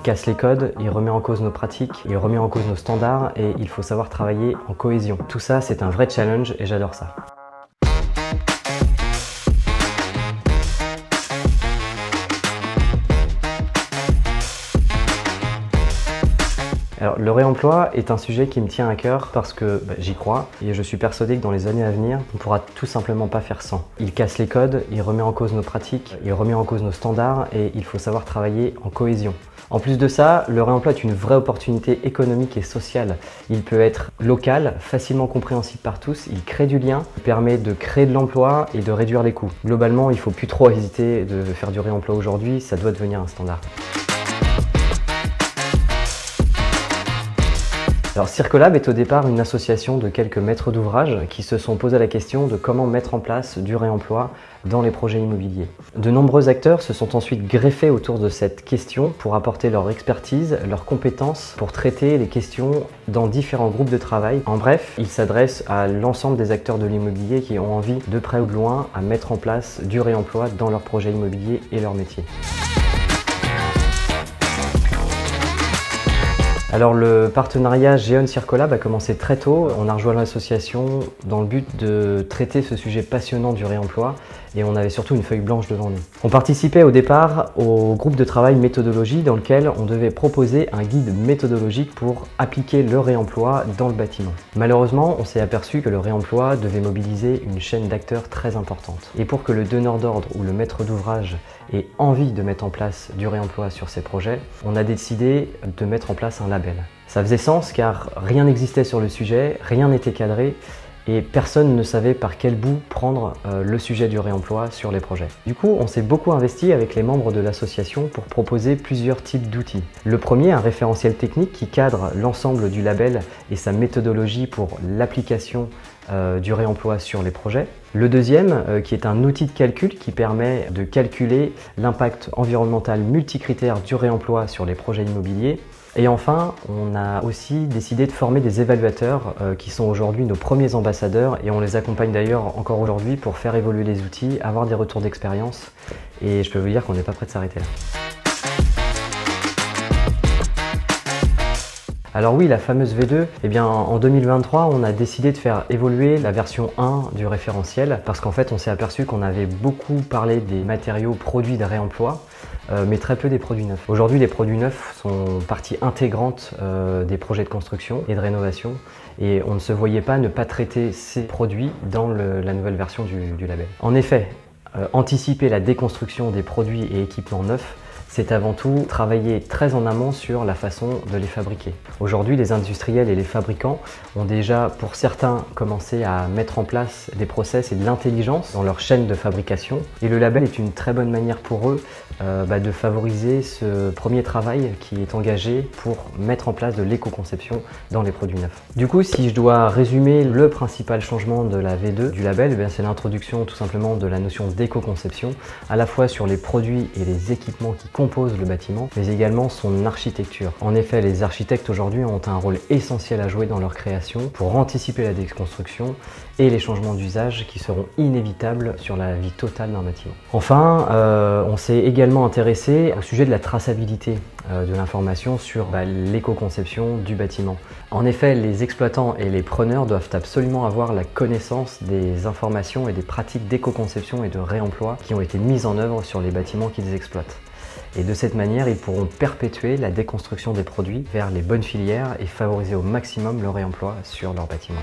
casse les codes, il remet en cause nos pratiques, il remet en cause nos standards et il faut savoir travailler en cohésion. Tout ça, c'est un vrai challenge et j'adore ça. Alors, le réemploi est un sujet qui me tient à cœur parce que j'y crois et je suis persuadé que dans les années à venir, on ne pourra tout simplement pas faire sans. Il casse les codes, il remet en cause nos pratiques, il remet en cause nos standards et il faut savoir travailler en cohésion. En plus de ça, le réemploi est une vraie opportunité économique et sociale. Il peut être local, facilement compréhensible par tous, il crée du lien, il permet de créer de l'emploi et de réduire les coûts. Globalement, il ne faut plus trop hésiter de faire du réemploi aujourd'hui, ça doit devenir un standard. Alors Circolab est au départ une association de quelques maîtres d'ouvrage qui se sont posé la question de comment mettre en place du réemploi dans les projets immobiliers. De nombreux acteurs se sont ensuite greffés autour de cette question pour apporter leur expertise, leurs compétences pour traiter les questions dans différents groupes de travail. En bref, ils s'adressent à l'ensemble des acteurs de l'immobilier qui ont envie, de près ou de loin, à mettre en place du réemploi dans leurs projets immobiliers et leur métier. Alors le partenariat Géon Circolab a commencé très tôt. On a rejoint l'association dans le but de traiter ce sujet passionnant du réemploi et on avait surtout une feuille blanche devant nous. On participait au départ au groupe de travail méthodologie dans lequel on devait proposer un guide méthodologique pour appliquer le réemploi dans le bâtiment. Malheureusement, on s'est aperçu que le réemploi devait mobiliser une chaîne d'acteurs très importante. Et pour que le donneur d'ordre ou le maître d'ouvrage ait envie de mettre en place du réemploi sur ses projets, on a décidé de mettre en place un label. Ça faisait sens car rien n'existait sur le sujet, rien n'était cadré et personne ne savait par quel bout prendre le sujet du réemploi sur les projets. Du coup, on s'est beaucoup investi avec les membres de l'association pour proposer plusieurs types d'outils. Le premier, un référentiel technique qui cadre l'ensemble du label et sa méthodologie pour l'application du réemploi sur les projets. Le deuxième, qui est un outil de calcul qui permet de calculer l'impact environnemental multicritère du réemploi sur les projets immobiliers. Et enfin, on a aussi décidé de former des évaluateurs qui sont aujourd'hui nos premiers ambassadeurs et on les accompagne d'ailleurs encore aujourd'hui pour faire évoluer les outils, avoir des retours d'expérience et je peux vous dire qu'on n'est pas prêt de s'arrêter là. Alors oui, la fameuse V2, en 2023, on a décidé de faire évoluer la version 1 du référentiel parce qu'en fait, on s'est aperçu qu'on avait beaucoup parlé des matériaux produits de réemploi, mais très peu des produits neufs. Aujourd'hui, les produits neufs sont partie intégrante des projets de construction et de rénovation et on ne se voyait pas ne pas traiter ces produits dans la nouvelle version du label. En effet, anticiper la déconstruction des produits et équipements neufs, c'est avant tout travailler très en amont sur la façon de les fabriquer. Aujourd'hui, les industriels et les fabricants ont déjà, pour certains, commencé à mettre en place des process et de l'intelligence dans leur chaîne de fabrication. Et le label est une très bonne manière pour eux de favoriser ce premier travail qui est engagé pour mettre en place de l'éco-conception dans les produits neufs. Du coup, si je dois résumer le principal changement de la V2 du label, c'est l'introduction tout simplement de la notion d'éco-conception, à la fois sur les produits et les équipements qui composent le bâtiment, mais également son architecture. En effet, les architectes aujourd'hui ont un rôle essentiel à jouer dans leur création pour anticiper la déconstruction et les changements d'usage qui seront inévitables sur la vie totale d'un bâtiment. Enfin, on s'est également intéressé au sujet de la traçabilité de l'information sur l'éco-conception du bâtiment. En effet, les exploitants et les preneurs doivent absolument avoir la connaissance des informations et des pratiques d'éco-conception et de réemploi qui ont été mises en œuvre sur les bâtiments qu'ils exploitent. Et de cette manière, ils pourront perpétuer la déconstruction des produits vers les bonnes filières et favoriser au maximum le réemploi sur leurs bâtiments.